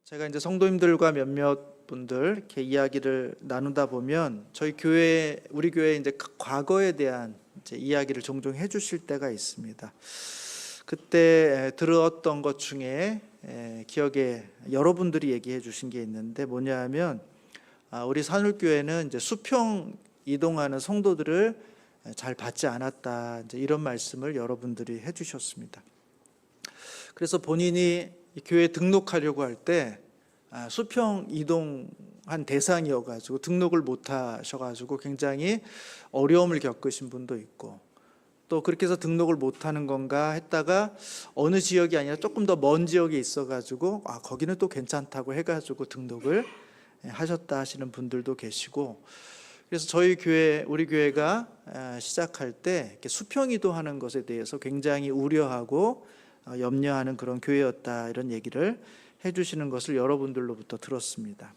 제가 이제 성도님들과 몇몇 분들 이렇게 이야기를 나누다 보면 저희 교회, 우리 교회 이제 과거에 대한 이제 이야기를 종종 해주실 때가 있습니다. 그때 들었던 것 중에 기억에 여러분들이 얘기해 주신 게 있는데 뭐냐면 우리 산울교회는 이제 수평 이동하는 성도들을 잘 받지 않았다, 이제 이런 말씀을 여러분들이 해주셨습니다. 그래서 본인이 교회에 등록하려고 할 때 수평 이동한 대상이어가지고 등록을 못 하셔가지고 굉장히 어려움을 겪으신 분도 있고, 또 그렇게 해서 등록을 못하는 건가 했다가 어느 지역이 아니라 조금 더 먼 지역에 있어가지고 거기는 또 괜찮다고 해가지고 등록을 하셨다 하시는 분들도 계시고, 그래서 저희 교회, 우리 교회가 시작할 때 이렇게 수평 이동하는 것에 대해서 굉장히 우려하고 염려하는 그런 교회였다, 이런 얘기를 해주시는 것을 여러분들로부터 들었습니다.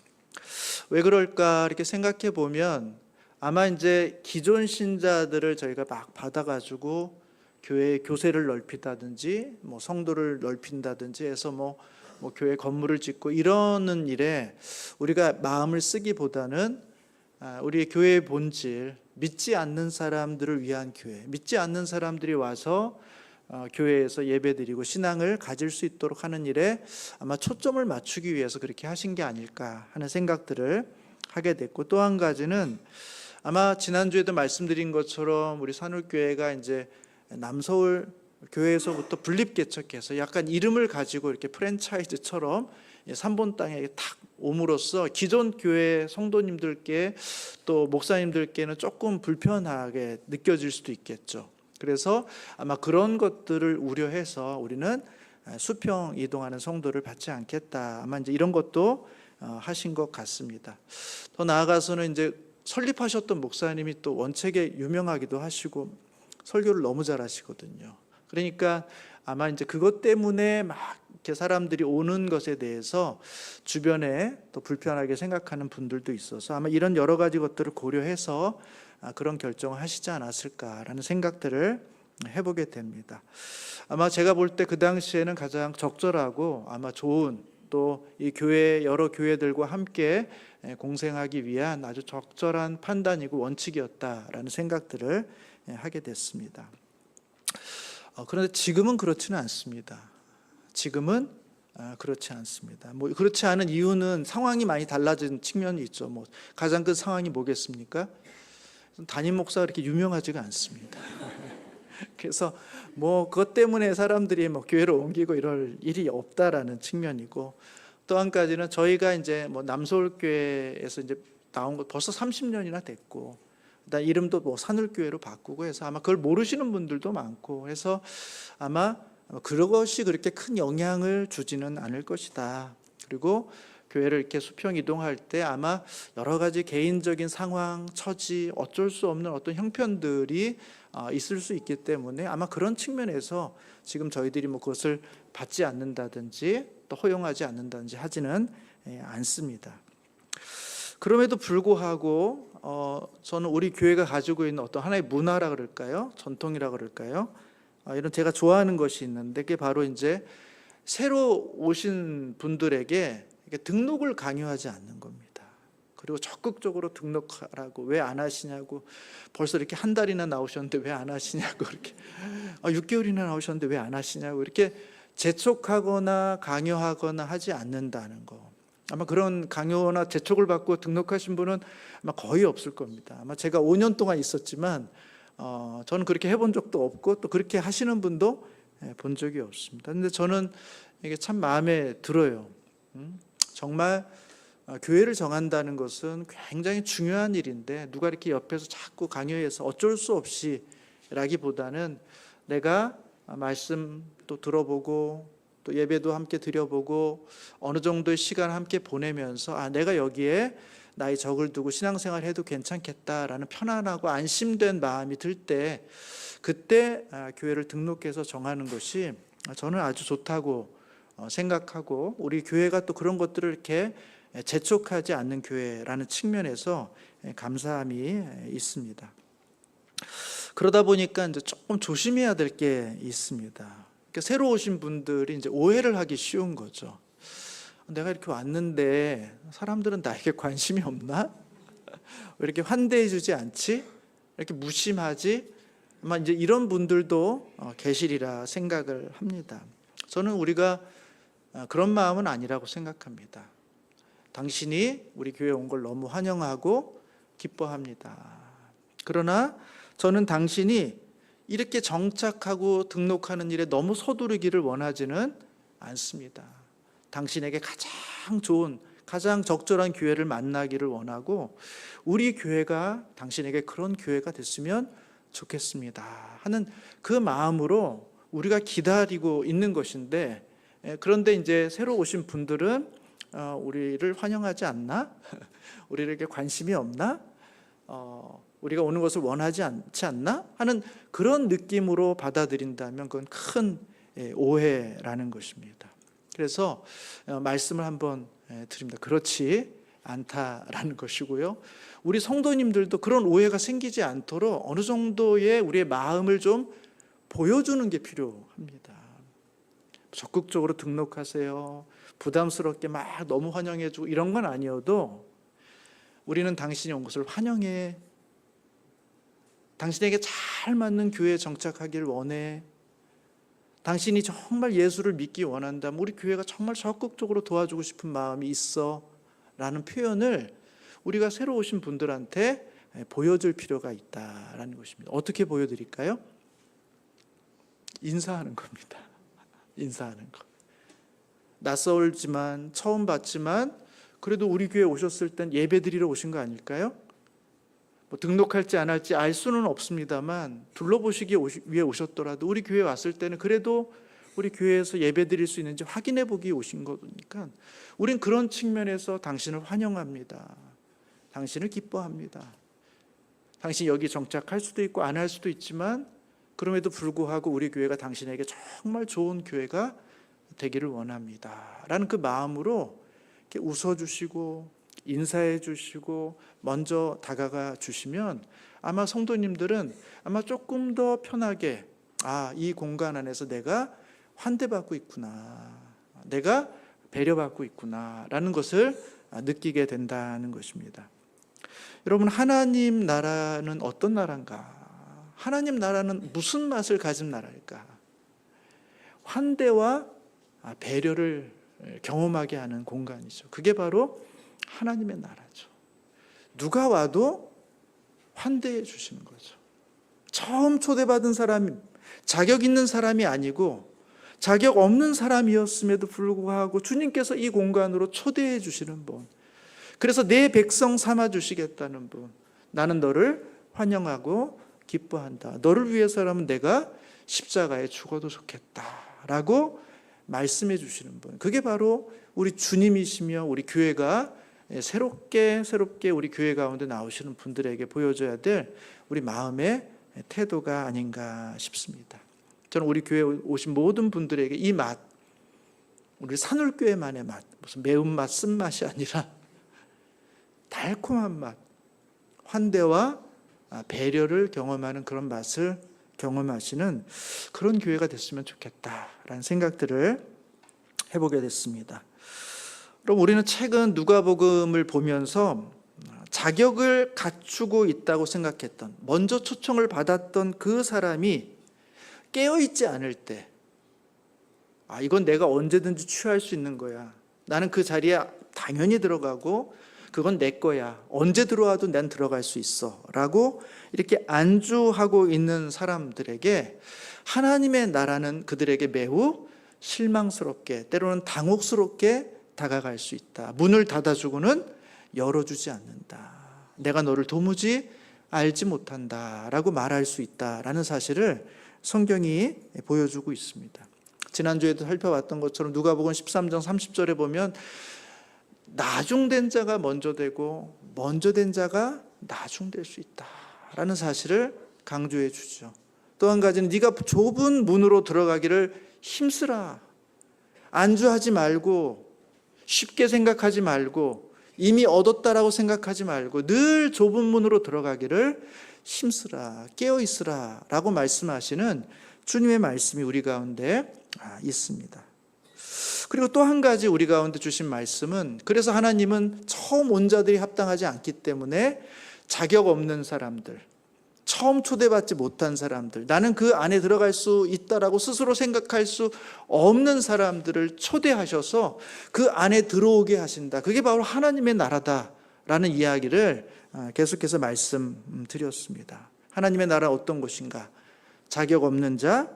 왜 그럴까 이렇게 생각해 보면 아마 이제 기존 신자들을 저희가 막 받아가지고 교회 교세를 넓힌다든지 뭐 성도를 넓힌다든지 해서 뭐 교회 건물을 짓고 이러는 일에 우리가 마음을 쓰기보다는 우리 교회의 본질, 믿지 않는 사람들을 위한 교회, 믿지 않는 사람들이 와서 교회에서 예배드리고 신앙을 가질 수 있도록 하는 일에 아마 초점을 맞추기 위해서 그렇게 하신 게 아닐까 하는 생각들을 하게 됐고, 또 한 가지는 아마 지난주에도 말씀드린 것처럼 우리 산울교회가 이제 남서울 교회에서부터 분립개척해서 약간 이름을 가지고 이렇게 프랜차이즈처럼 3본 땅에 탁 옴으로써 기존 교회 성도님들께 또 목사님들께는 조금 불편하게 느껴질 수도 있겠죠. 그래서 아마 그런 것들을 우려해서 우리는 수평 이동하는 성도를 받지 않겠다, 아마 이제 이런 것도 하신 것 같습니다. 더 나아가서는 이제 설립하셨던 목사님이 또 원책에 유명하기도 하시고 설교를 너무 잘하시거든요. 그러니까 아마 이제 그것 때문에 막 이렇게 사람들이 오는 것에 대해서 주변에 또 불편하게 생각하는 분들도 있어서 아마 이런 여러 가지 것들을 고려해서 그런 결정을 하시지 않았을까라는 생각들을 해보게 됩니다. 아마 제가 볼 때 그 당시에는 가장 적절하고 아마 좋은, 또 이 교회 여러 교회들과 함께 공생하기 위한 아주 적절한 판단이고 원칙이었다라는 생각들을 하게 됐습니다. 그런데 지금은 그렇지는 않습니다. 지금은 그렇지 않습니다. 뭐 그렇지 않은 이유는 상황이 많이 달라진 측면이 있죠. 뭐 가장 큰 상황이 뭐겠습니까? 담임 목사가 그렇게 유명하지가 않습니다. 그래서 뭐 그것 때문에 사람들이 뭐 교회를 옮기고 이럴 일이 없다라는 측면이고, 또 한 가지는 저희가 이제 뭐 남서울교회에서 이제 나온 거 벌써 30년이나 됐고, 그다음 이름도 뭐 산울교회로 바꾸고 해서 아마 그걸 모르시는 분들도 많고 해서 아마 그것이 그렇게 큰 영향을 주지는 않을 것이다. 그리고 교회를 이렇게 수평 이동할 때 아마 여러 가지 개인적인 상황, 처지, 어쩔 수 없는 어떤 형편들이 있을 수 있기 때문에 아마 그런 측면에서 지금 저희들이 뭐 그것을 받지 않는다든지 또 허용하지 않는다든지 하지는 않습니다. 그럼에도 불구하고 저는 우리 교회가 가지고 있는 어떤 하나의 문화라 그럴까요? 전통이라 그럴까요? 이런 제가 좋아하는 것이 있는데, 그게 바로 이제 새로 오신 분들에게 등록을 강요하지 않는 겁니다. 그리고 적극적으로 등록하라고, 왜 안 하시냐고, 벌써 이렇게 한 달이나 나오셨는데 왜 안 하시냐고, 이렇게 6개월이나 나오셨는데 왜 안 하시냐고 이렇게 재촉하거나 강요하거나 하지 않는다는 거. 아마 그런 강요나 재촉을 받고 등록하신 분은 아마 거의 없을 겁니다. 아마 제가 5년 동안 있었지만 저는 그렇게 해본 적도 없고 또 그렇게 하시는 분도 본 적이 없습니다. 근데 저는 이게 참 마음에 들어요. 정말 교회를 정한다는 것은 굉장히 중요한 일인데, 누가 이렇게 옆에서 자꾸 강요해서 어쩔 수 없이 라기보다는 내가 말씀도 들어보고 또 예배도 함께 드려보고 어느 정도의 시간을 함께 보내면서 내가 여기에 나의 적을 두고 신앙생활 해도 괜찮겠다라는 편안하고 안심된 마음이 들 때, 그때 교회를 등록해서 정하는 것이 저는 아주 좋다고 생각하고, 우리 교회가 또 그런 것들을 이렇게 재촉하지 않는 교회라는 측면에서 감사함이 있습니다. 그러다 보니까 이제 조금 조심해야 될 게 있습니다. 그러니까 새로 오신 분들이 이제 오해를 하기 쉬운 거죠. 내가 이렇게 왔는데 사람들은 나에게 관심이 없나? 왜 이렇게 환대해 주지 않지? 이렇게 무심하지? 아마 이제 이런 분들도 계시리라 생각을 합니다. 저는 우리가 그런 마음은 아니라고 생각합니다. 당신이 우리 교회에 온 걸 너무 환영하고 기뻐합니다. 그러나 저는 당신이 이렇게 정착하고 등록하는 일에 너무 서두르기를 원하지는 않습니다. 당신에게 가장 좋은, 가장 적절한 교회를 만나기를 원하고 우리 교회가 당신에게 그런 교회가 됐으면 좋겠습니다 하는 그 마음으로 우리가 기다리고 있는 것인데, 그런데 이제 새로 오신 분들은 우리를 환영하지 않나? 우리에게 관심이 없나? 우리가 오는 것을 원하지 않지 않나? 하는 그런 느낌으로 받아들인다면 그건 큰 오해라는 것입니다. 그래서 말씀을 한번 드립니다. 그렇지 않다라는 것이고요. 우리 성도님들도 그런 오해가 생기지 않도록 어느 정도의 우리의 마음을 좀 보여주는 게 필요합니다. 적극적으로 등록하세요. 부담스럽게 막 너무 환영해주고 이런 건 아니어도 우리는 당신이 온 것을 환영해. 당신에게 잘 맞는 교회에 정착하기를 원해. 당신이 정말 예수를 믿기 원한다면 우리 교회가 정말 적극적으로 도와주고 싶은 마음이 있어 라는 표현을 우리가 새로 오신 분들한테 보여줄 필요가 있다라는 것입니다. 어떻게 보여드릴까요? 인사하는 겁니다. 인사하는 것. 낯설지만 처음 봤지만 그래도 우리 교회에 오셨을 땐 예배드리러 오신 거 아닐까요? 뭐 등록할지 안 할지 알 수는 없습니다만 둘러보시기 위해 오셨더라도 우리 교회에 왔을 때는 그래도 우리 교회에서 예배드릴 수 있는지 확인해 보기 오신 거니까 우린 그런 측면에서 당신을 환영합니다. 당신을 기뻐합니다. 당신이 여기 정착할 수도 있고 안 할 수도 있지만 그럼에도 불구하고 우리 교회가 당신에게 정말 좋은 교회가 되기를 원합니다 라는 그 마음으로 이렇게 웃어주시고 인사해 주시고 먼저 다가가 주시면 아마 성도님들은 아마 조금 더 편하게 이 공간 안에서 내가 환대받고 있구나, 내가 배려받고 있구나 라는 것을 느끼게 된다는 것입니다. 여러분, 하나님 나라는 어떤 나라인가? 하나님 나라는 무슨 맛을 가진 나라일까? 환대와 배려를 경험하게 하는 공간이죠. 그게 바로 하나님의 나라죠. 누가 와도 환대해 주시는 거죠. 처음 초대받은 사람이 자격 있는 사람이 아니고 자격 없는 사람이었음에도 불구하고 주님께서 이 공간으로 초대해 주시는 분, 그래서 내 백성 삼아 주시겠다는 분, 나는 너를 환영하고 기뻐한다, 너를 위해서라면 내가 십자가에 죽어도 좋겠다라고 말씀해 주시는 분, 그게 바로 우리 주님이시며 우리 교회가 새롭게 우리 교회 가운데 나오시는 분들에게 보여줘야 될 우리 마음의 태도가 아닌가 싶습니다. 저는 우리 교회에 오신 모든 분들에게 이 맛, 우리 산울교회만의 맛, 무슨 매운맛, 쓴맛이 아니라 달콤한 맛, 환대와 배려를 경험하는 그런 맛을 경험하시는 그런 교회가 됐으면 좋겠다라는 생각들을 해보게 됐습니다. 그럼 우리는 최근 누가복음을 보면서 자격을 갖추고 있다고 생각했던, 먼저 초청을 받았던 그 사람이 깨어있지 않을 때, 이건 내가 언제든지 취할 수 있는 거야, 나는 그 자리에 당연히 들어가고 그건 내 거야, 언제 들어와도 난 들어갈 수 있어 라고 이렇게 안주하고 있는 사람들에게 하나님의 나라는 그들에게 매우 실망스럽게, 때로는 당혹스럽게 다가갈 수 있다. 문을 닫아주고는 열어주지 않는다. 내가 너를 도무지 알지 못한다 라고 말할 수 있다라는 사실을 성경이 보여주고 있습니다. 지난주에도 살펴봤던 것처럼 누가복음 13장 30절에 보면 나중된 자가 먼저 되고 먼저 된 자가 나중될 수 있다라는 사실을 강조해 주죠. 또 한 가지는 네가 좁은 문으로 들어가기를 힘쓰라. 안주하지 말고, 쉽게 생각하지 말고, 이미 얻었다라고 생각하지 말고 늘 좁은 문으로 들어가기를 힘쓰라, 깨어있으라 라고 말씀하시는 주님의 말씀이 우리 가운데 있습니다. 그리고 또 한 가지 우리 가운데 주신 말씀은, 그래서 하나님은 처음 온 자들이 합당하지 않기 때문에 자격 없는 사람들, 처음 초대받지 못한 사람들, 나는 그 안에 들어갈 수 있다라고 스스로 생각할 수 없는 사람들을 초대하셔서 그 안에 들어오게 하신다. 그게 바로 하나님의 나라다라는 이야기를 계속해서 말씀드렸습니다. 하나님의 나라는 어떤 것인가? 자격 없는 자,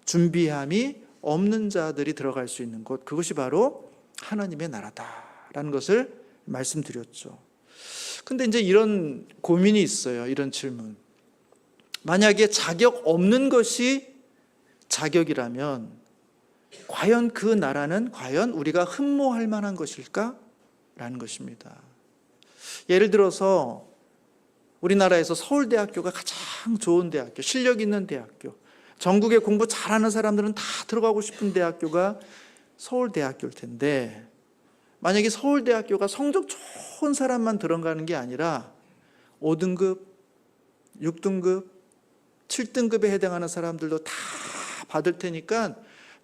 준비함이 없는 자들이 들어갈 수 있는 곳, 그것이 바로 하나님의 나라다라는 것을 말씀드렸죠. 근데 이제 이런 고민이 있어요. 이런 질문. 만약에 자격 없는 것이 자격이라면 과연 그 나라는 과연 우리가 흠모할 만한 것일까? 라는 것입니다. 예를 들어서 우리나라에서 서울대학교가 가장 좋은 대학교, 실력 있는 대학교, 전국에 공부 잘하는 사람들은 다 들어가고 싶은 대학교가 서울대학교일 텐데, 만약에 서울대학교가 성적 좋은 사람만 들어가는 게 아니라 5등급, 6등급, 7등급에 해당하는 사람들도 다 받을 테니까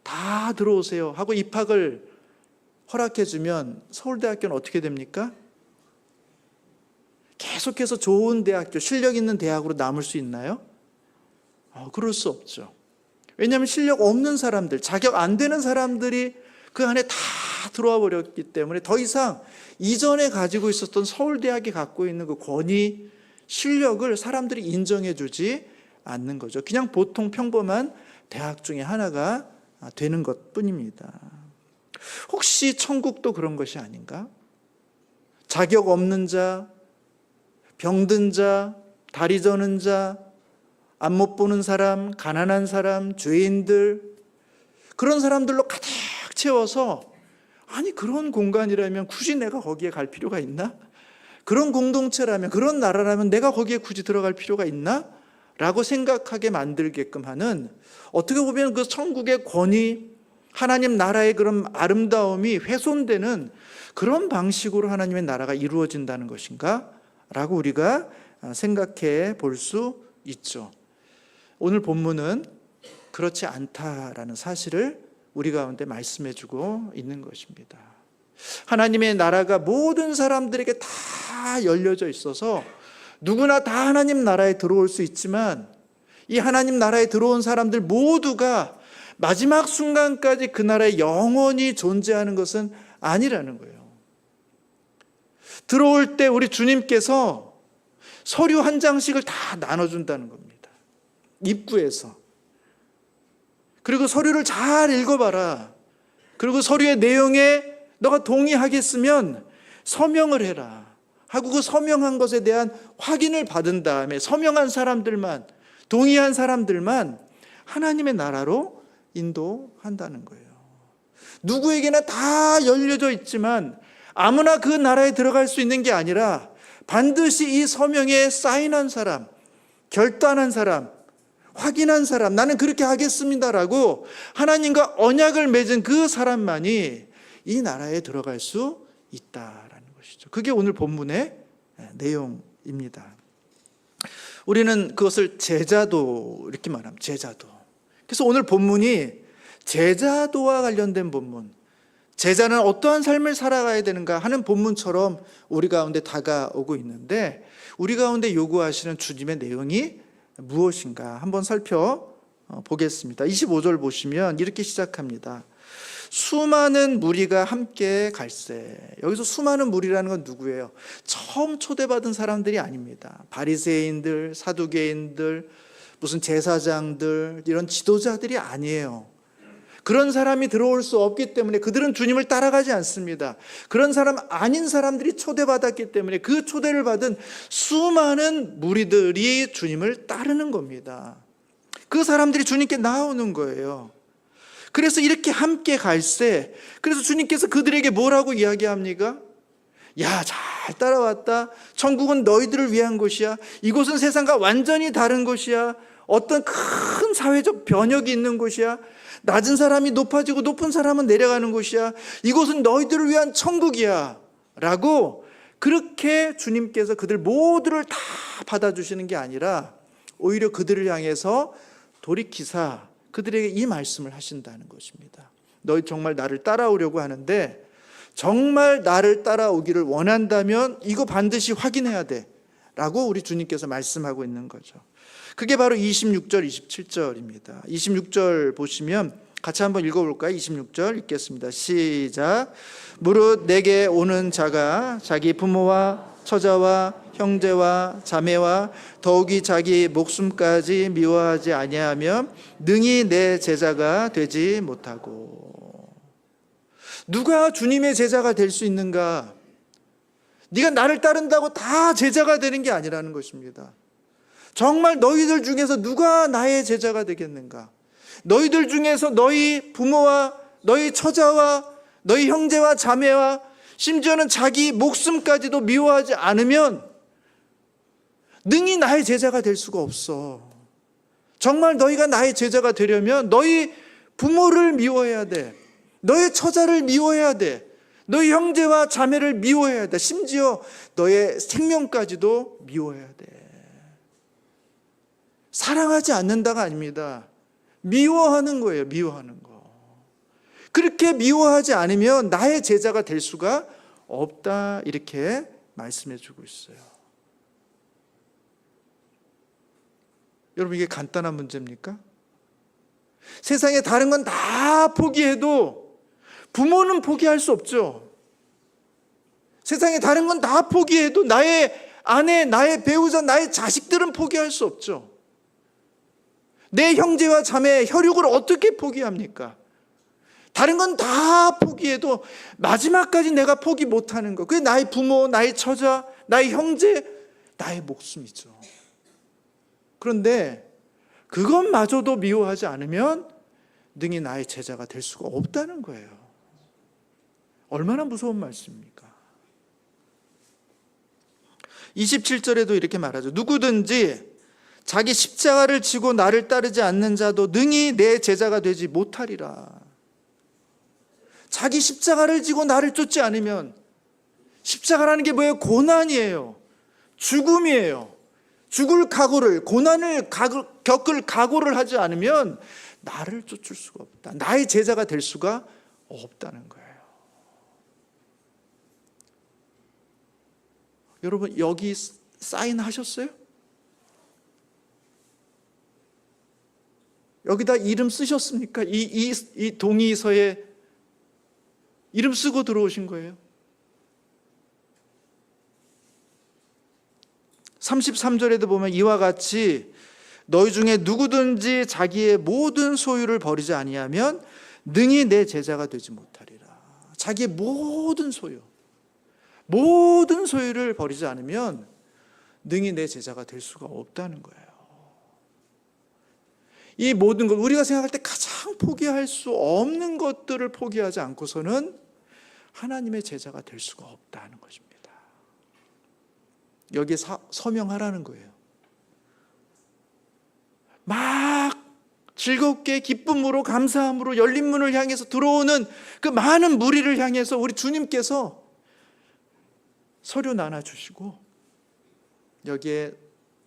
다 들어오세요 하고 입학을 허락해 주면 서울대학교는 어떻게 됩니까? 계속해서 좋은 대학교, 실력 있는 대학으로 남을 수 있나요? 그럴 수 없죠. 왜냐하면 실력 없는 사람들, 자격 안 되는 사람들이 그 안에 다 들어와 버렸기 때문에 더 이상 이전에 가지고 있었던 서울대학이 갖고 있는 그 권위, 실력을 사람들이 인정해 주지 않는 거죠. 그냥 보통 평범한 대학 중에 하나가 되는 것뿐입니다. 혹시 천국도 그런 것이 아닌가? 자격 없는 자, 병든 자, 다리 저는 자, 앞 못 보는 사람, 가난한 사람, 죄인들, 그런 사람들로 가득 채워서, 아니 그런 공간이라면 굳이 내가 거기에 갈 필요가 있나? 그런 공동체라면, 그런 나라라면 내가 거기에 굳이 들어갈 필요가 있나? 라고 생각하게 만들게끔 하는, 어떻게 보면 그 천국의 권위, 하나님 나라의 그런 아름다움이 훼손되는 그런 방식으로 하나님의 나라가 이루어진다는 것인가? 라고 우리가 생각해 볼 수 있죠. 오늘 본문은 그렇지 않다라는 사실을 우리 가운데 말씀해 주고 있는 것입니다. 하나님의 나라가 모든 사람들에게 다 열려져 있어서 누구나 다 하나님 나라에 들어올 수 있지만, 이 하나님 나라에 들어온 사람들 모두가 마지막 순간까지 그 나라에 영원히 존재하는 것은 아니라는 거예요. 들어올 때 우리 주님께서 서류 한 장씩을 다 나눠준다는 겁니다. 입구에서. 그리고 서류를 잘 읽어봐라. 그리고 서류의 내용에 너가 동의하겠으면 서명을 해라 하고, 그 서명한 것에 대한 확인을 받은 다음에 서명한 사람들만, 동의한 사람들만 하나님의 나라로 인도한다는 거예요. 누구에게나 다 열려져 있지만 아무나 그 나라에 들어갈 수 있는 게 아니라 반드시 이 서명에 사인한 사람, 결단한 사람, 확인한 사람, 나는 그렇게 하겠습니다라고 하나님과 언약을 맺은 그 사람만이 이 나라에 들어갈 수 있다라는 것이죠. 그게 오늘 본문의 내용입니다. 우리는 그것을 제자도 이렇게 말합니다. 제자도. 그래서 오늘 본문이 제자도와 관련된 본문, 제자는 어떠한 삶을 살아가야 되는가 하는 본문처럼 우리 가운데 다가오고 있는데, 우리 가운데 요구하시는 주님의 내용이 무엇인가 한번 살펴보겠습니다. 25절 보시면 이렇게 시작합니다. 수많은 무리가 함께 갈새. 여기서 수많은 무리라는 건 누구예요? 처음 초대받은 사람들이 아닙니다. 바리새인들, 사두개인들, 무슨 제사장들, 이런 지도자들이 아니에요. 그런 사람이 들어올 수 없기 때문에 그들은 주님을 따라가지 않습니다. 그런 사람 아닌 사람들이 초대받았기 때문에 그 초대를 받은 수많은 무리들이 주님을 따르는 겁니다. 그 사람들이 주님께 나오는 거예요. 그래서 이렇게 함께 갈새. 그래서 주님께서 그들에게 뭐라고 이야기합니까? 야, 잘 따라왔다. 천국은 너희들을 위한 곳이야. 이곳은 세상과 완전히 다른 곳이야. 어떤 큰 사회적 변혁이 있는 곳이야. 낮은 사람이 높아지고 높은 사람은 내려가는 곳이야. 이곳은 너희들을 위한 천국이야 라고, 그렇게 주님께서 그들 모두를 다 받아주시는 게 아니라 오히려 그들을 향해서 돌이키사 그들에게 이 말씀을 하신다는 것입니다. 너희 정말 나를 따라오려고 하는데 정말 나를 따라오기를 원한다면 이거 반드시 확인해야 돼 라고 우리 주님께서 말씀하고 있는 거죠. 그게 바로 26절 27절입니다 26절 보시면 같이 한번 읽어볼까요? 26절 읽겠습니다. 시작. 무릇 내게 오는 자가 자기 부모와 처자와 형제와 자매와 더욱이 자기 목숨까지 미워하지 아니하면 능히 내 제자가 되지 못하고. 누가 주님의 제자가 될 수 있는가? 네가 나를 따른다고 다 제자가 되는 게 아니라는 것입니다. 정말 너희들 중에서 누가 나의 제자가 되겠는가? 너희들 중에서 너희 부모와 너희 처자와 너희 형제와 자매와 심지어는 자기 목숨까지도 미워하지 않으면 능히 나의 제자가 될 수가 없어. 정말 너희가 나의 제자가 되려면 너희 부모를 미워해야 돼. 너의 처자를 미워해야 돼. 너희 형제와 자매를 미워해야 돼. 심지어 너의 생명까지도 미워해야 돼. 사랑하지 않는다가 아닙니다. 미워하는 거예요. 미워하는 거. 그렇게 미워하지 않으면 나의 제자가 될 수가 없다 이렇게 말씀해 주고 있어요. 여러분 이게 간단한 문제입니까? 세상에 다른 건 다 포기해도 부모는 포기할 수 없죠. 세상에 다른 건 다 포기해도 나의 아내, 나의 배우자, 나의 자식들은 포기할 수 없죠. 내 형제와 자매, 혈육을 어떻게 포기합니까? 다른 건 다 포기해도 마지막까지 내가 포기 못하는 거, 그게 나의 부모, 나의 처자, 나의 형제, 나의 목숨이죠. 그런데 그것마저도 미워하지 않으면 능히 나의 제자가 될 수가 없다는 거예요. 얼마나 무서운 말씀입니까? 27절에도 이렇게 말하죠. 누구든지 자기 십자가를 지고 나를 따르지 않는 자도 능히 내 제자가 되지 못하리라. 자기 십자가를 지고 나를 쫓지 않으면, 십자가라는 게 뭐예요? 고난이에요. 죽음이에요. 죽을 각오를, 고난을 겪을 각오를 하지 않으면 나를 쫓을 수가 없다. 나의 제자가 될 수가 없다는 거예요. 여러분 여기 사인하셨어요? 여기다 이름 쓰셨습니까? 이 동의서에 이름 쓰고 들어오신 거예요. 33절에도 보면 이와 같이 너희 중에 누구든지 자기의 모든 소유를 버리지 아니하면 능히 내 제자가 되지 못하리라. 자기의 모든 소유를 버리지 않으면 능히 내 제자가 될 수가 없다는 거예요. 이 모든 것, 우리가 생각할 때 가장 포기할 수 없는 것들을 포기하지 않고서는 하나님의 제자가 될 수가 없다는 것입니다. 여기에 서명하라는 거예요. 막 즐겁게 기쁨으로 감사함으로 열린 문을 향해서 들어오는 그 많은 무리를 향해서 우리 주님께서 서류 나눠주시고 여기에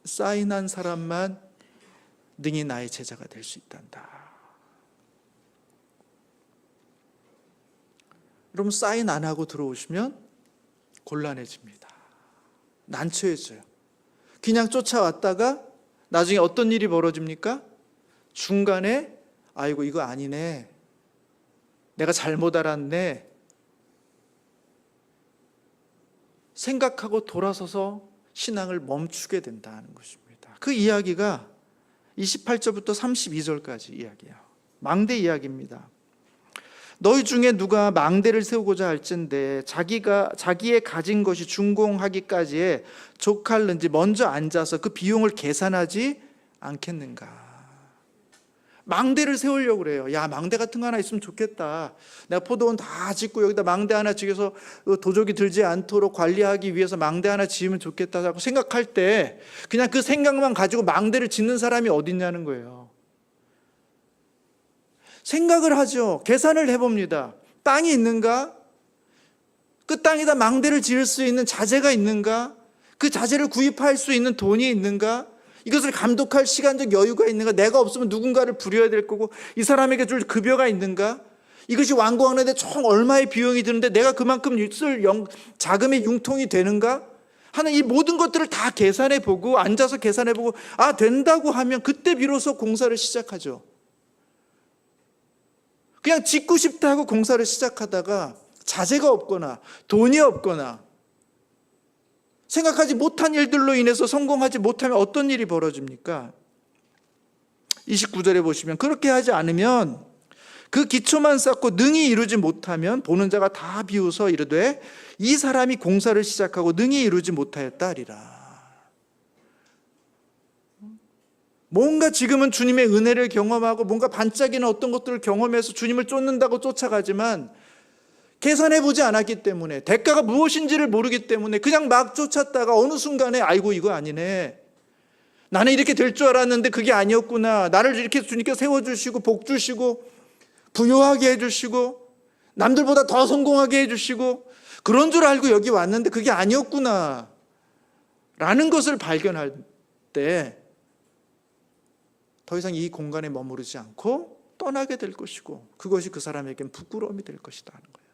사인한 사람만 능히 나의 제자가 될 수 있단다. 여러분 사인 안 하고 들어오시면 곤란해집니다. 난처해져요. 그냥 쫓아왔다가 나중에 어떤 일이 벌어집니까? 중간에 아이고 이거 아니네, 내가 잘못 알았네 생각하고 돌아서서 신앙을 멈추게 된다는 것입니다. 그 이야기가 28절부터 32절까지 이야기예요. 망대 이야기입니다. 너희 중에 누가 망대를 세우고자 할진대 자기의 가진 것이 준공하기까지에 족할는지 먼저 앉아서 그 비용을 계산하지 않겠는가. 망대를 세우려고 그래요. 야, 망대 같은 거 하나 있으면 좋겠다. 내가 포도원 다 짓고 여기다 망대 하나 지어서 도적이 들지 않도록 관리하기 위해서 망대 하나 지으면 좋겠다고 생각할 때 그냥 그 생각만 가지고 망대를 짓는 사람이 어디 있냐는 거예요. 생각을 하죠. 계산을 해봅니다. 땅이 있는가? 그 땅에다 망대를 지을 수 있는 자재가 있는가? 그 자재를 구입할 수 있는 돈이 있는가? 이것을 감독할 시간적 여유가 있는가? 내가 없으면 누군가를 부려야 될 거고 이 사람에게 줄 급여가 있는가? 이것이 완공하는데 총 얼마의 비용이 드는데 내가 그만큼 쓸 자금의 융통이 되는가 하는 이 모든 것들을 다 계산해 보고, 앉아서 계산해 보고, 아, 된다고 하면 그때 비로소 공사를 시작하죠. 그냥 짓고 싶다 하고 공사를 시작하다가 자재가 없거나 돈이 없거나 생각하지 못한 일들로 인해서 성공하지 못하면 어떤 일이 벌어집니까? 29절에 보시면, 그렇게 하지 않으면 그 기초만 쌓고 능히 이루지 못하면 보는 자가 다 비웃어 이르되 이 사람이 공사를 시작하고 능히 이루지 못하였다 하리라. 뭔가 지금은 주님의 은혜를 경험하고 뭔가 반짝이는 어떤 것들을 경험해서 주님을 쫓는다고 쫓아가지만 계산해보지 않았기 때문에, 대가가 무엇인지를 모르기 때문에 그냥 막 쫓았다가 어느 순간에 아이고 이거 아니네, 나는 이렇게 될 줄 알았는데 그게 아니었구나, 나를 이렇게 주님께 세워주시고 복 주시고 부유하게 해주시고 남들보다 더 성공하게 해주시고 그런 줄 알고 여기 왔는데 그게 아니었구나 라는 것을 발견할 때 더 이상 이 공간에 머무르지 않고 떠나게 될 것이고, 그것이 그 사람에겐 부끄러움이 될 것이다 하는 거예요.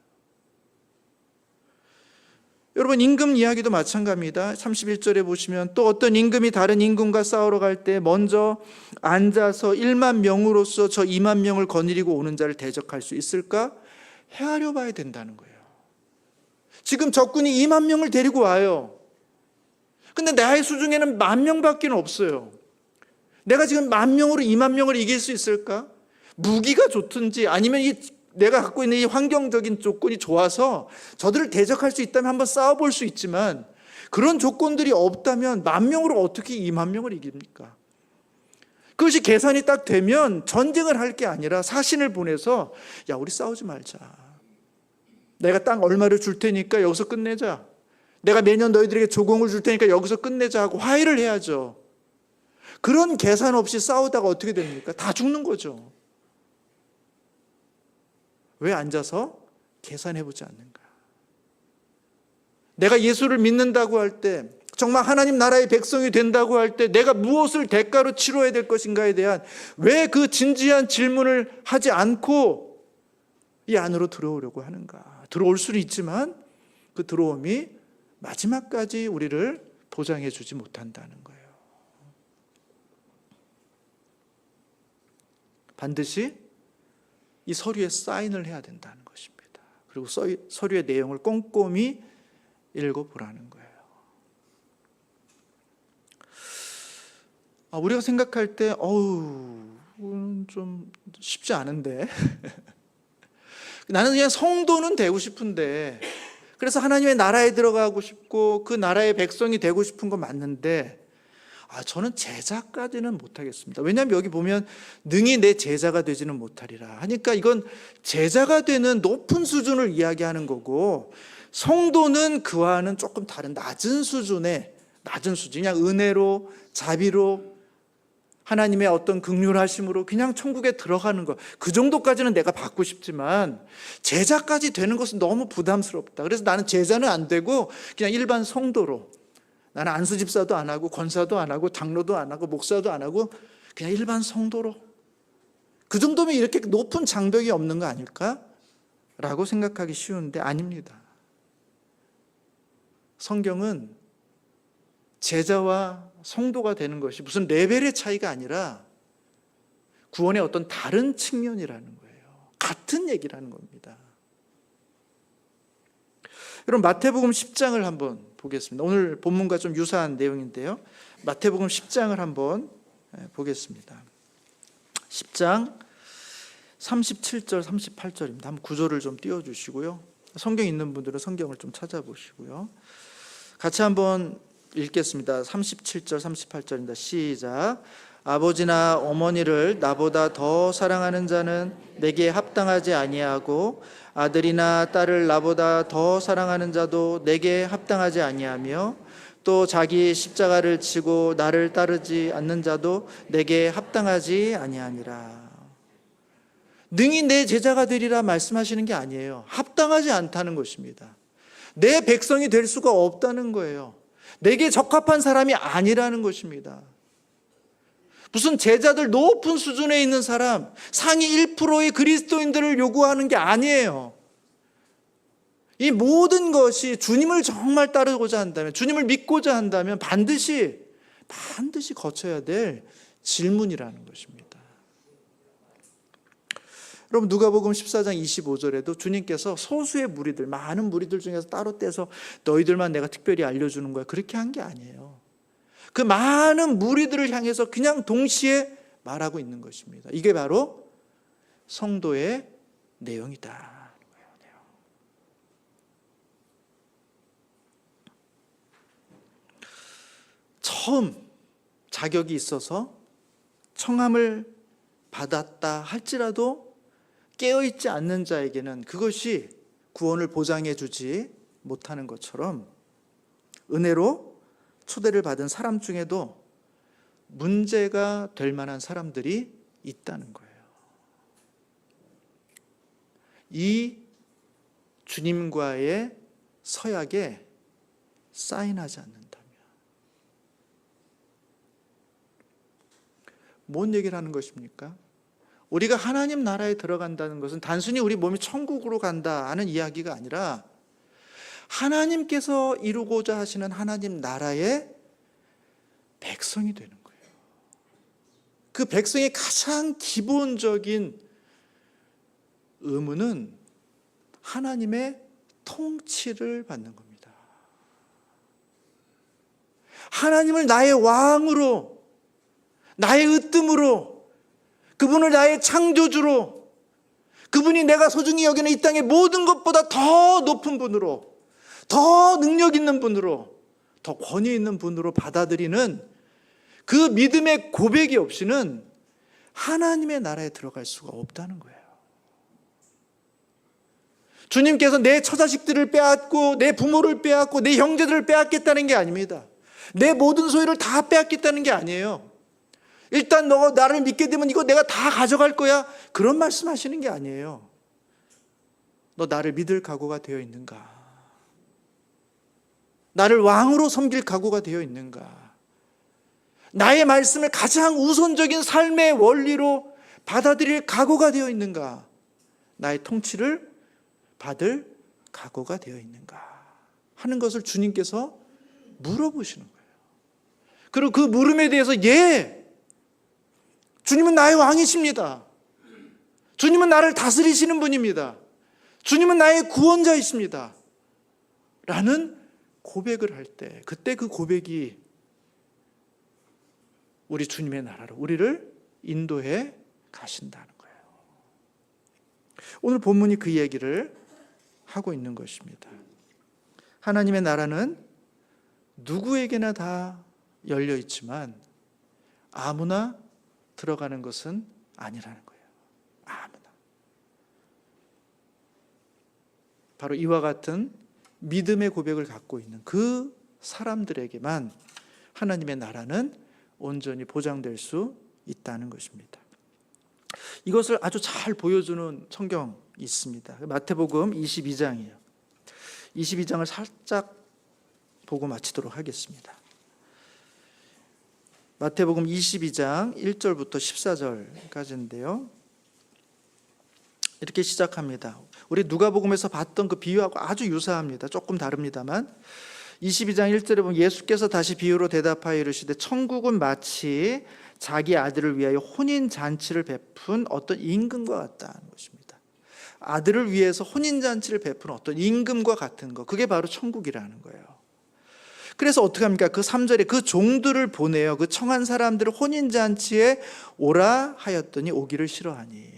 여러분, 임금 이야기도 마찬가지입니다. 31절에 보시면, 또 어떤 임금이 다른 임금과 싸우러 갈 때 먼저 앉아서 1만 명으로서 저 2만 명을 거느리고 오는 자를 대적할 수 있을까? 헤아려 봐야 된다는 거예요. 지금 적군이 2만 명을 데리고 와요. 근데 나의 수중에는 10,000명밖에 없어요. 내가 지금 10,000명으로 2만 명을 이길 수 있을까? 무기가 좋든지 아니면 내가 갖고 있는 이 환경적인 조건이 좋아서 저들을 대적할 수 있다면 한번 싸워볼 수 있지만, 그런 조건들이 없다면 10,000명으로 어떻게 2만 명을 이깁니까? 그것이 계산이 딱 되면 전쟁을 할 게 아니라 사신을 보내서, 야, 우리 싸우지 말자, 내가 땅 얼마를 줄 테니까 여기서 끝내자, 내가 매년 너희들에게 조공을 줄 테니까 여기서 끝내자 하고 화해를 해야죠. 그런 계산 없이 싸우다가 어떻게 됩니까? 다 죽는 거죠. 왜 앉아서 계산해보지 않는가? 내가 예수를 믿는다고 할 때, 정말 하나님 나라의 백성이 된다고 할 때 내가 무엇을 대가로 치러야 될 것인가에 대한 왜 그 진지한 질문을 하지 않고 이 안으로 들어오려고 하는가? 들어올 수는 있지만 그 들어옴이 마지막까지 우리를 보장해 주지 못한다는 거예요. 반드시 이 서류에 사인을 해야 된다는 것입니다. 그리고 서류의 내용을 꼼꼼히 읽어보라는 거예요. 우리가 생각할 때 좀 쉽지 않은데 나는 그냥 성도는 되고 싶은데, 그래서 하나님의 나라에 들어가고 싶고 그 나라의 백성이 되고 싶은 건 맞는데 저는 제자까지는 못하겠습니다. 왜냐하면 여기 보면 능히 내 제자가 되지는 못하리라 하니까 이건 제자가 되는 높은 수준을 이야기하는 거고, 성도는 그와는 조금 다른 낮은 수준, 그냥 은혜로 자비로 하나님의 어떤 긍휼하심으로 그냥 천국에 들어가는 것, 그 정도까지는 내가 받고 싶지만 제자까지 되는 것은 너무 부담스럽다. 그래서 나는 제자는 안 되고 그냥 일반 성도로, 나는 안수집사도 안 하고 권사도 안 하고 장로도 안 하고 목사도 안 하고 그냥 일반 성도로, 그 정도면 이렇게 높은 장벽이 없는 거 아닐까? 라고 생각하기 쉬운데 아닙니다. 성경은 제자와 성도가 되는 것이 무슨 레벨의 차이가 아니라 구원의 어떤 다른 측면이라는 거예요. 같은 얘기라는 겁니다. 여러분, 마태복음 10장을 한번 보겠습니다. 오늘 본문과 좀 유사한 내용인데요. 마태복음 10장을 한번 보겠습니다. 10장 37절 38절입니다. 한번 구절을 좀 띄워주시고요. 성경 있는 분들은 성경을 좀 찾아보시고요. 같이 한번 읽겠습니다. 37절 38절입니다. 시작. 아버지나 어머니를 나보다 더 사랑하는 자는 내게 합당하지 아니하고 아들이나 딸을 나보다 더 사랑하는 자도 내게 합당하지 아니하며 또 자기 십자가를 지고 나를 따르지 않는 자도 내게 합당하지 아니하니라. 능히 내 제자가 되리라 말씀하시는 게 아니에요. 합당하지 않다는 것입니다. 내 백성이 될 수가 없다는 거예요. 내게 적합한 사람이 아니라는 것입니다. 무슨 제자들 높은 수준에 있는 사람, 상위 1%의 그리스도인들을 요구하는 게 아니에요. 이 모든 것이 주님을 정말 따르고자 한다면, 주님을 믿고자 한다면 반드시 거쳐야 될 질문이라는 것입니다. 여러분, 누가복음 14장 25절에도 주님께서 소수의 무리들, 많은 무리들 중에서 따로 떼서 너희들만 내가 특별히 알려주는 거야, 그렇게 한 게 아니에요. 그 많은 무리들을 향해서 그냥 동시에 말하고 있는 것입니다. 이게 바로 성도의 내용이다. 처음 자격이 있어서 청함을 받았다 할지라도 깨어있지 않는 자에게는 그것이 구원을 보장해 주지 못하는 것처럼, 은혜로 초대를 받은 사람 중에도 문제가 될 만한 사람들이 있다는 거예요. 이 주님과의 서약에 사인하지 않는다면. 뭔 얘기를 하는 것입니까? 우리가 하나님 나라에 들어간다는 것은 단순히 우리 몸이 천국으로 간다 하는 이야기가 아니라 하나님께서 이루고자 하시는 하나님 나라의 백성이 되는 거예요. 그 백성의 가장 기본적인 의무는 하나님의 통치를 받는 겁니다. 하나님을 나의 왕으로, 나의 으뜸으로, 그분을 나의 창조주로, 그분이 내가 소중히 여기는 이 땅의 모든 것보다 더 높은 분으로, 더 능력 있는 분으로, 더 권위 있는 분으로 받아들이는 그 믿음의 고백이 없이는 하나님의 나라에 들어갈 수가 없다는 거예요. 주님께서 내 처자식들을 빼앗고, 내 부모를 빼앗고, 내 형제들을 빼앗겠다는 게 아닙니다. 내 모든 소유를 다 빼앗겠다는 게 아니에요. 일단 너 나를 믿게 되면 이거 내가 다 가져갈 거야, 그런 말씀하시는 게 아니에요. 너 나를 믿을 각오가 되어 있는가? 나를 왕으로 섬길 각오가 되어 있는가? 나의 말씀을 가장 우선적인 삶의 원리로 받아들일 각오가 되어 있는가? 나의 통치를 받을 각오가 되어 있는가 하는 것을 주님께서 물어보시는 거예요. 그리고 그 물음에 대해서 주님은 나의 왕이십니다. 주님은 나를 다스리시는 분입니다. 주님은 나의 구원자이십니다. 라는 고백을 할 때, 그때 그 고백이 우리 주님의 나라로 우리를 인도해 가신다는 거예요. 오늘 본문이 그 얘기를 하고 있는 것입니다. 하나님의 나라는 누구에게나 다 열려 있지만 아무나 들어가는 것은 아니라는 거예요. 아무나. 바로 이와 같은 믿음의 고백을 갖고 있는 그 사람들에게만 하나님의 나라는 온전히 보장될 수 있다는 것입니다. 이것을 아주 잘 보여주는 성경이 있습니다. 마태복음 22장이에요. 22장을 살짝 보고 마치도록 하겠습니다. 마태복음 22장 1절부터 14절까지인데요. 이렇게 시작합니다. 우리 누가복음에서 봤던 그 비유하고 아주 유사합니다. 조금 다릅니다만 22장 1절에 보면 예수께서 다시 비유로 대답하여 이르시되 천국은 마치 자기 아들을 위하여 혼인잔치를 베푼 어떤 임금과 같다는 것입니다. 아들을 위해서 혼인잔치를 베푼 어떤 임금과 같은 것, 그게 바로 천국이라는 거예요. 그래서 어떻게 합니까? 그 3절에 그 종들을 보내요. 그 청한 사람들을 혼인잔치에 오라 하였더니 오기를 싫어하니.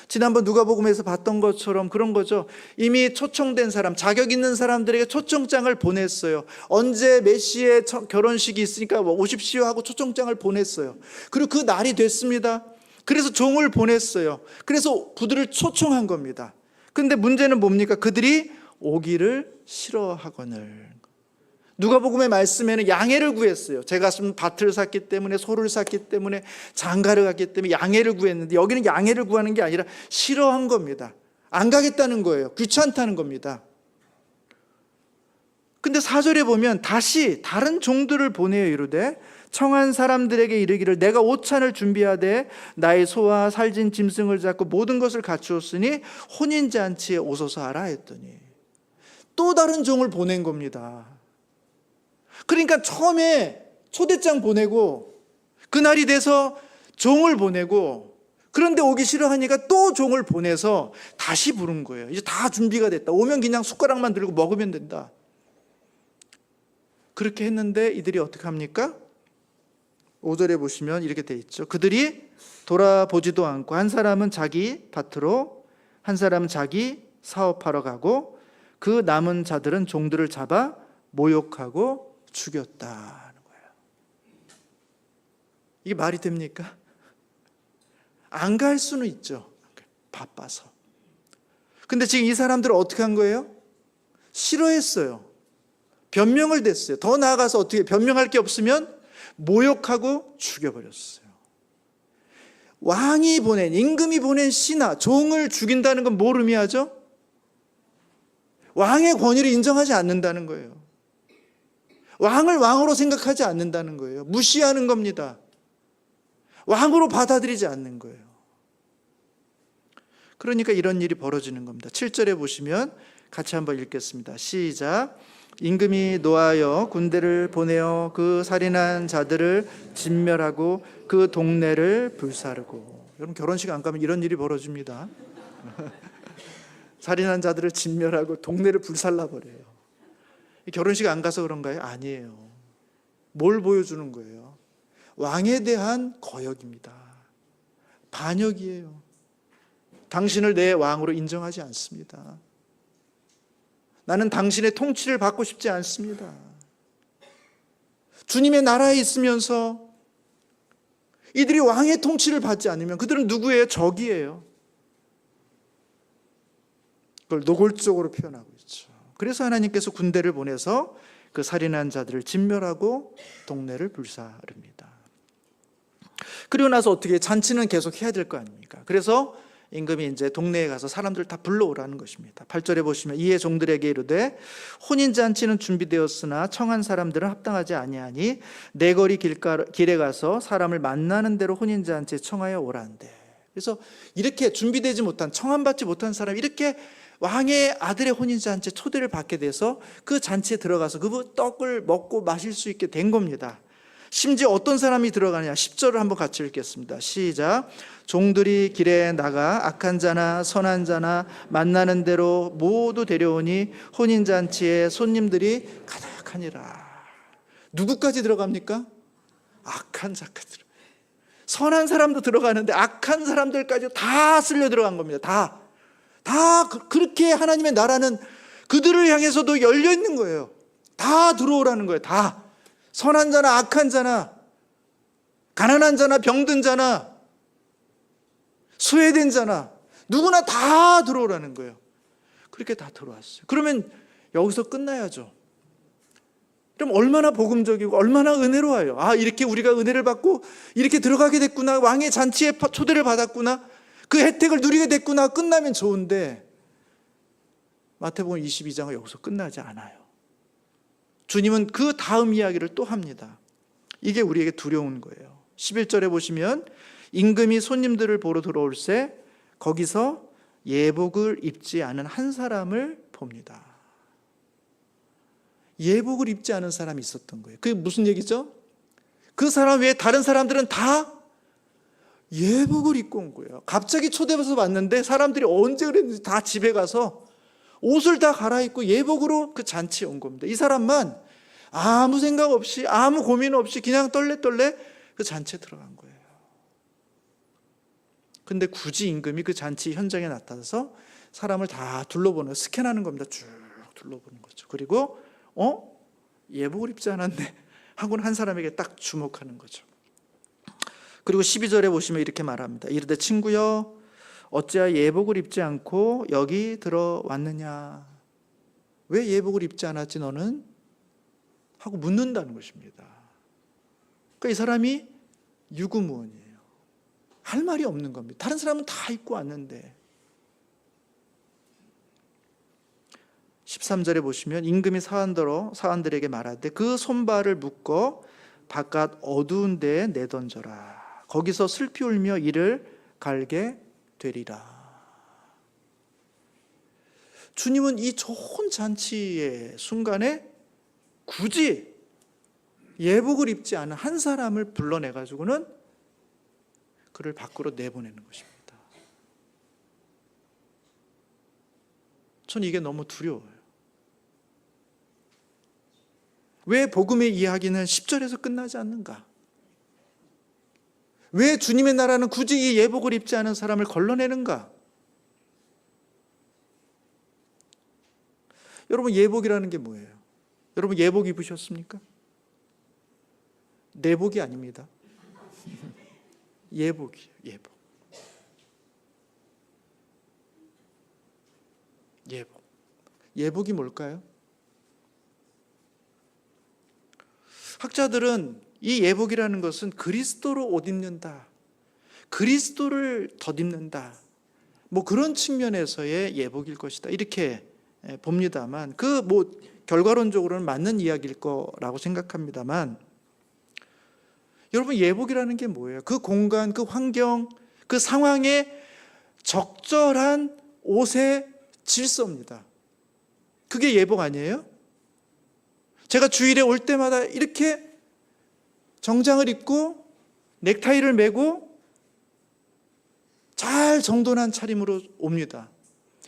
지난번 누가복음에서 봤던 것처럼 그런 거죠. 이미 초청된 사람, 자격 있는 사람들에게 초청장을 보냈어요. 언제 몇 시에 결혼식이 있으니까 오십시오 하고 초청장을 보냈어요. 그리고 그 날이 됐습니다. 그래서 종을 보냈어요. 그래서 그들을 초청한 겁니다. 그런데 문제는 뭡니까? 그들이 오기를 싫어하거늘. 누가복음의 말씀에는 양해를 구했어요. 제가 밭을 샀기 때문에, 소를 샀기 때문에, 장가를 갔기 때문에 양해를 구했는데 여기는 양해를 구하는 게 아니라 싫어한 겁니다. 안 가겠다는 거예요. 귀찮다는 겁니다. 근데 그런데 4절에 보면 다시 다른 종들을 보내어 이르되 청한 사람들에게 이르기를 내가 오찬을 준비하되 나의 소와 살진 짐승을 잡고 모든 것을 갖추었으니 혼인잔치에 오소서 하라 했더니 또 다른 종을 보낸 겁니다. 그러니까 처음에 초대장 보내고 그날이 돼서 종을 보내고 그런데 오기 싫어하니까 또 종을 보내서 다시 부른 거예요. 이제 다 준비가 됐다. 오면 그냥 숟가락만 들고 먹으면 된다. 그렇게 했는데 이들이 어떻게 합니까? 5절에 보시면 이렇게 돼 있죠. 그들이 돌아보지도 않고 한 사람은 자기 밭으로 한 사람은 자기 사업하러 가고 그 남은 자들은 종들을 잡아 모욕하고 죽였다는 거예요. 이게 말이 됩니까? 안 갈 수는 있죠. 바빠서. 근데 지금 이 사람들은 어떻게 한 거예요? 싫어했어요. 변명을 댔어요. 더 나아가서 어떻게 변명할 게 없으면 모욕하고 죽여버렸어요. 왕이 보낸, 임금이 보낸 신하, 종을 죽인다는 건 뭘 의미하죠? 왕의 권위를 인정하지 않는다는 거예요. 왕을 왕으로 생각하지 않는다는 거예요. 무시하는 겁니다. 왕으로 받아들이지 않는 거예요. 그러니까 이런 일이 벌어지는 겁니다. 7절에 보시면 같이 한번 읽겠습니다. 시작. 임금이 노하여 군대를 보내어 그 살인한 자들을 진멸하고 그 동네를 불사르고. 여러분 결혼식 안 가면 이런 일이 벌어집니다. 살인한 자들을 진멸하고 동네를 불살라버려요. 결혼식 안 가서 그런가요? 아니에요. 뭘 보여주는 거예요? 왕에 대한 거역입니다. 반역이에요. 당신을 내 왕으로 인정하지 않습니다. 나는 당신의 통치를 받고 싶지 않습니다. 주님의 나라에 있으면서 이들이 왕의 통치를 받지 않으면 그들은 누구예요? 적이에요. 그걸 노골적으로 표현하고 있죠. 그래서 하나님께서 군대를 보내서 그 살인한 자들을 진멸하고 동네를 불사릅니다. 그리고 나서 어떻게 잔치는 계속 해야 될 거 아닙니까? 그래서 임금이 이제 동네에 가서 사람들 다 불러오라는 것입니다. 8절에 보시면 이에 종들에게 이르되 혼인잔치는 준비되었으나 청한 사람들은 합당하지 아니하니 내 거리 길에 가서 사람을 만나는 대로 혼인잔치에 청하여 오라는데. 그래서 이렇게 준비되지 못한, 청함받지 못한 사람이 이렇게 왕의 아들의 혼인잔치에 초대를 받게 돼서 그 잔치에 들어가서 그 떡을 먹고 마실 수 있게 된 겁니다. 심지어 어떤 사람이 들어가느냐, 10절을 한번 같이 읽겠습니다. 시작. 종들이 길에 나가 악한 자나 선한 자나 만나는 대로 모두 데려오니 혼인잔치에 손님들이 가득하니라. 누구까지 들어갑니까? 악한 자까지 들어가요. 선한 사람도 들어가는데 악한 사람들까지 다 쓸려 들어간 겁니다. 다 그렇게 하나님의 나라는 그들을 향해서도 열려 있는 거예요. 다 들어오라는 거예요. 다. 선한 자나 악한 자나 가난한 자나 병든 자나 소외된 자나 누구나 다 들어오라는 거예요. 그렇게 다 들어왔어요. 그러면 여기서 끝나야죠. 그럼 얼마나 복음적이고 얼마나 은혜로워요. 아, 이렇게 우리가 은혜를 받고 이렇게 들어가게 됐구나. 왕의 잔치에 초대를 받았구나. 그 혜택을 누리게 됐구나. 끝나면 좋은데 마태복음 22장은 여기서 끝나지 않아요. 주님은 그 다음 이야기를 또 합니다. 이게 우리에게 두려운 거예요. 11절에 보시면 임금이 손님들을 보러 들어올새 거기서 예복을 입지 않은 한 사람을 봅니다. 예복을 입지 않은 사람이 있었던 거예요. 그게 무슨 얘기죠? 그 사람 외에 다른 사람들은 다 예복을 입고 온 거예요. 갑자기 초대해서 왔는데 사람들이 언제 그랬는지 다 집에 가서 옷을 다 갈아입고 예복으로 그 잔치에 온 겁니다. 이 사람만 아무 생각 없이 아무 고민 없이 그냥 떨레떨레 그 잔치에 들어간 거예요. 근데 굳이 임금이 그 잔치 현장에 나타나서 사람을 다 둘러보는, 스캔하는 겁니다. 쭉 둘러보는 거죠. 그리고 예복을 입지 않았네 하고는 한 사람에게 딱 주목하는 거죠. 그리고 12절에 보시면 이렇게 말합니다. 이르되 친구여 어찌하여 예복을 입지 않고 여기 들어왔느냐. 왜 예복을 입지 않았지 너는? 하고 묻는다는 것입니다. 그러니까 이 사람이 유구무원이에요. 할 말이 없는 겁니다. 다른 사람은 다 입고 왔는데. 13절에 보시면 임금이 사환들에게 말하되 그 손발을 묶어 바깥 어두운 데에 내던져라. 거기서 슬피 울며 이를 갈게 되리라. 주님은 이 좋은 잔치의 순간에 굳이 예복을 입지 않은 한 사람을 불러내가지고는 그를 밖으로 내보내는 것입니다. 전 이게 너무 두려워요. 왜 복음의 이야기는 10절에서 끝나지 않는가? 왜 주님의 나라는 굳이 이 예복을 입지 않은 사람을 걸러내는가? 여러분, 예복이라는 게 뭐예요? 여러분, 예복 입으셨습니까? 내복이 아닙니다. 예복이에요. 예복. 예복. 예복이 뭘까요? 학자들은 이 예복이라는 것은 그리스도로 옷 입는다, 그리스도를 덧입는다, 뭐 그런 측면에서의 예복일 것이다, 이렇게 봅니다만, 결과론적으로는 맞는 이야기일 거라고 생각합니다만, 여러분, 예복이라는 게 뭐예요? 그 공간, 그 환경, 그 상황에 적절한 옷의 질서입니다. 그게 예복 아니에요? 제가 주일에 올 때마다 이렇게 정장을 입고 넥타이를 매고 잘 정돈한 차림으로 옵니다.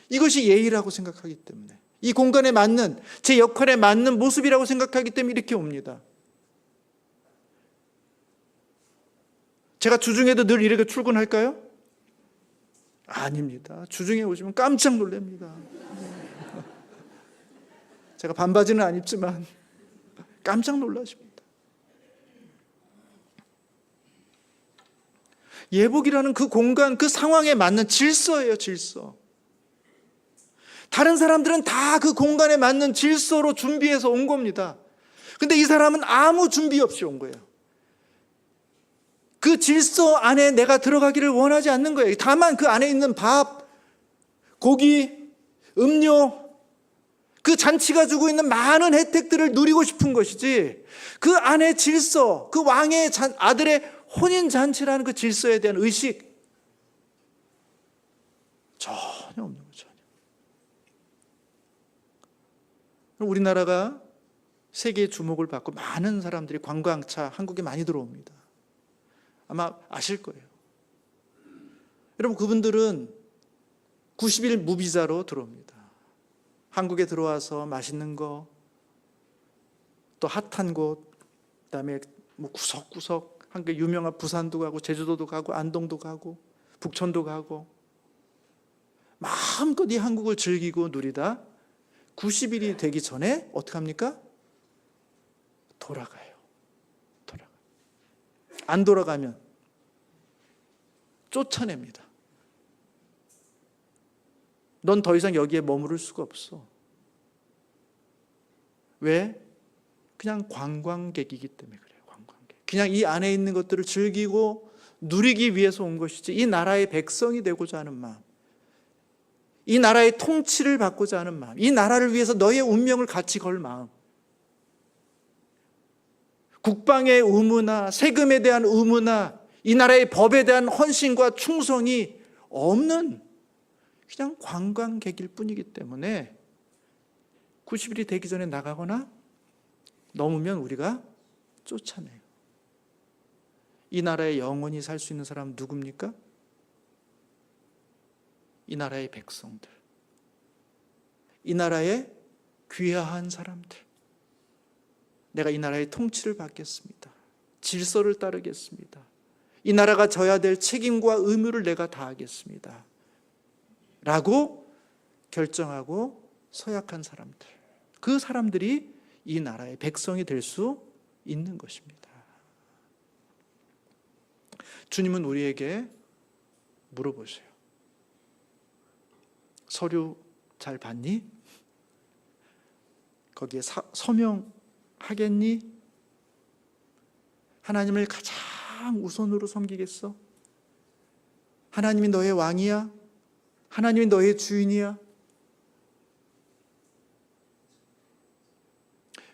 이것이 예의라고 생각하기 때문에, 이 공간에 맞는, 제 역할에 맞는 모습이라고 생각하기 때문에 이렇게 옵니다. 제가 주중에도 늘 이렇게 출근할까요? 아닙니다. 주중에 오시면 깜짝 놀랍니다. 제가 반바지는 안 입지만 깜짝 놀라십니다. 예복이라는 그 공간, 그 상황에 맞는 질서예요, 질서. 다른 사람들은 다 그 공간에 맞는 질서로 준비해서 온 겁니다. 근데 이 사람은 아무 준비 없이 온 거예요. 그 질서 안에 내가 들어가기를 원하지 않는 거예요. 다만 그 안에 있는 밥, 고기, 음료, 그 잔치가 주고 있는 많은 혜택들을 누리고 싶은 것이지, 그 안에 질서, 그 왕의 아들의 혼인잔치라는 그 질서에 대한 의식 전혀 없는 거죠. 우리나라가 세계의 주목을 받고 많은 사람들이 관광차 한국에 많이 들어옵니다. 아마 아실 거예요. 여러분, 그분들은 90일 무비자로 들어옵니다. 한국에 들어와서 맛있는 거, 또 핫한 곳, 그다음에 뭐 구석구석 한국 유명한 부산도 가고 제주도도 가고 안동도 가고 북촌도 가고 마음껏 이 한국을 즐기고 누리다 90일이 되기 전에 어떻게 합니까? 돌아가요. 안 돌아가면 쫓아냅니다. 넌 더 이상 여기에 머무를 수가 없어. 왜? 그냥 관광객이기 때문에 그래요. 관광객. 그냥 이 안에 있는 것들을 즐기고 누리기 위해서 온 것이지, 이 나라의 백성이 되고자 하는 마음, 이 나라의 통치를 받고자 하는 마음, 이 나라를 위해서 너의 운명을 같이 걸 마음, 국방의 의무나 세금에 대한 의무나 이 나라의 법에 대한 헌신과 충성이 없는 그냥 관광객일 뿐이기 때문에 90일이 되기 전에 나가거나 넘으면 우리가 쫓아내요. 이 나라에 영원히 살 수 있는 사람은 누굽니까? 이 나라의 백성들, 이 나라의 귀화한 사람들. 내가 이 나라의 통치를 받겠습니다. 질서를 따르겠습니다. 이 나라가 져야 될 책임과 의무를 내가 다하겠습니다. 라고 결정하고 서약한 사람들, 그 사람들이 이 나라의 백성이 될 수 있는 것입니다. 주님은 우리에게 물어보세요. 서류 잘 봤니? 거기에 서명하겠니? 하나님을 가장 우선으로 섬기겠어? 하나님이 너의 왕이야? 하나님이 너의 주인이야?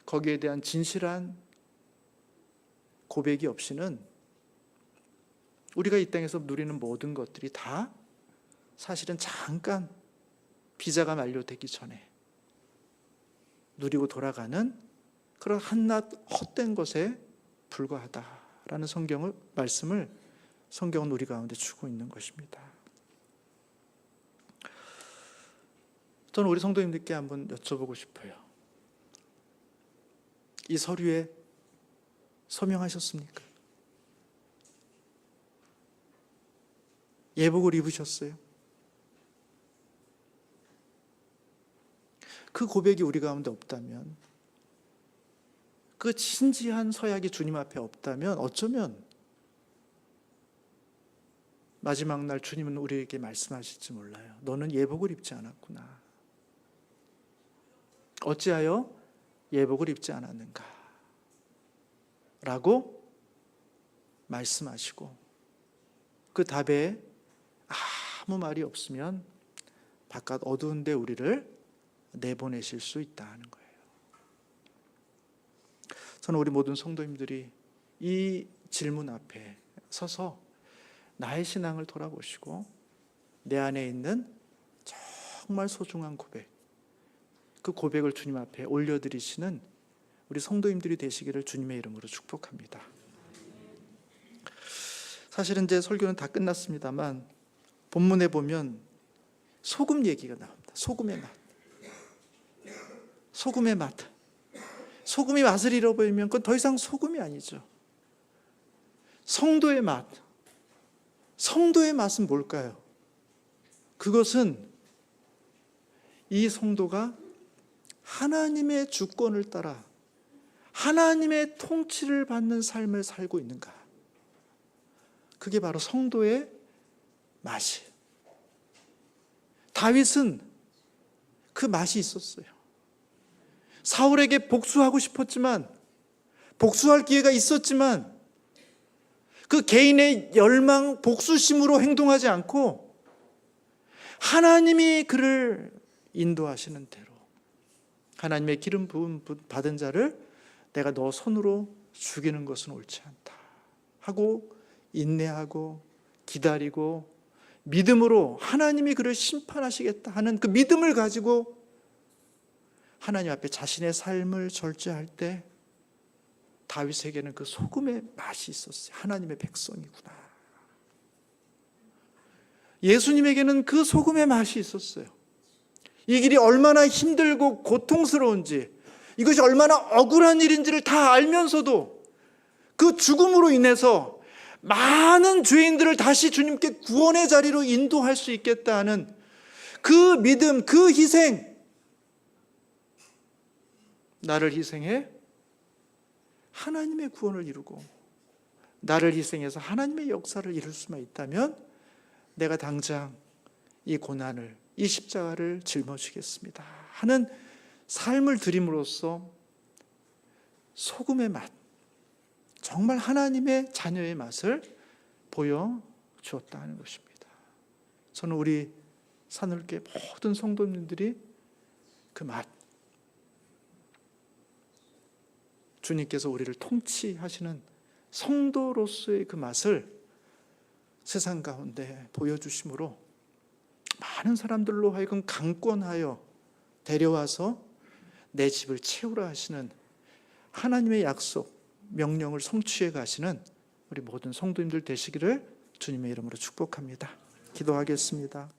거기에 대한 진실한 고백이 없이는 우리가 이 땅에서 누리는 모든 것들이 다 사실은 잠깐 비자가 만료되기 전에 누리고 돌아가는 그런 한낱 헛된 것에 불과하다라는 말씀을 성경은 우리 가운데 주고 있는 것입니다. 저는 우리 성도님들께 한번 여쭤보고 싶어요. 이 서류에 서명하셨습니까? 예복을 입으셨어요? 그 고백이 우리 가운데 없다면, 그 진지한 서약이 주님 앞에 없다면 어쩌면 마지막 날 주님은 우리에게 말씀하실지 몰라요. 너는 예복을 입지 않았구나. 어찌하여 예복을 입지 않았는가? 라고 말씀하시고 그 답에 아무 말이 없으면 바깥 어두운 데 우리를 내보내실 수 있다는 거예요. 저는 우리 모든 성도님들이 이 질문 앞에 서서 나의 신앙을 돌아보시고 내 안에 있는 정말 소중한 고백, 그 고백을 주님 앞에 올려드리시는 우리 성도님들이 되시기를 주님의 이름으로 축복합니다. 사실은 이제 설교는 다 끝났습니다만 본문에 보면 소금 얘기가 나옵니다. 소금의 맛. 소금의 맛. 소금이 맛을 잃어버리면 그건 더 이상 소금이 아니죠. 성도의 맛. 성도의 맛은 뭘까요? 그것은 이 성도가 하나님의 주권을 따라 하나님의 통치를 받는 삶을 살고 있는가? 그게 바로 성도의 맛이에요. 다윗은 그 맛이 있었어요. 사울에게 복수하고 싶었지만, 복수할 기회가 있었지만 그 개인의 열망, 복수심으로 행동하지 않고 하나님이 그를 인도하시는 대로, 하나님의 기름 부음 받은 자를 내가 너 손으로 죽이는 것은 옳지 않다 하고 인내하고 기다리고 믿음으로 하나님이 그를 심판하시겠다 하는 그 믿음을 가지고 하나님 앞에 자신의 삶을 절제할 때 다윗에게는 그 소금의 맛이 있었어요. 하나님의 백성이구나. 예수님에게는 그 소금의 맛이 있었어요. 이 길이 얼마나 힘들고 고통스러운지, 이것이 얼마나 억울한 일인지를 다 알면서도 그 죽음으로 인해서 많은 죄인들을 다시 주님께 구원의 자리로 인도할 수 있겠다 하는 그 믿음, 그 희생, 나를 희생해 하나님의 구원을 이루고 나를 희생해서 하나님의 역사를 이룰 수만 있다면 내가 당장 이 고난을, 이 십자가를 짊어지겠습니다 하는 삶을 드림으로써 소금의 맛, 정말 하나님의 자녀의 맛을 보여주었다 하는 것입니다. 저는 우리 산울교회 모든 성도님들이 그 맛, 주님께서 우리를 통치하시는 성도로서의 그 맛을 세상 가운데 보여주심으로 많은 사람들로 하여금 강권하여 데려와서 내 집을 채우라 하시는 하나님의 약속, 명령을 성취해 가시는 우리 모든 성도님들 되시기를 주님의 이름으로 축복합니다. 기도하겠습니다.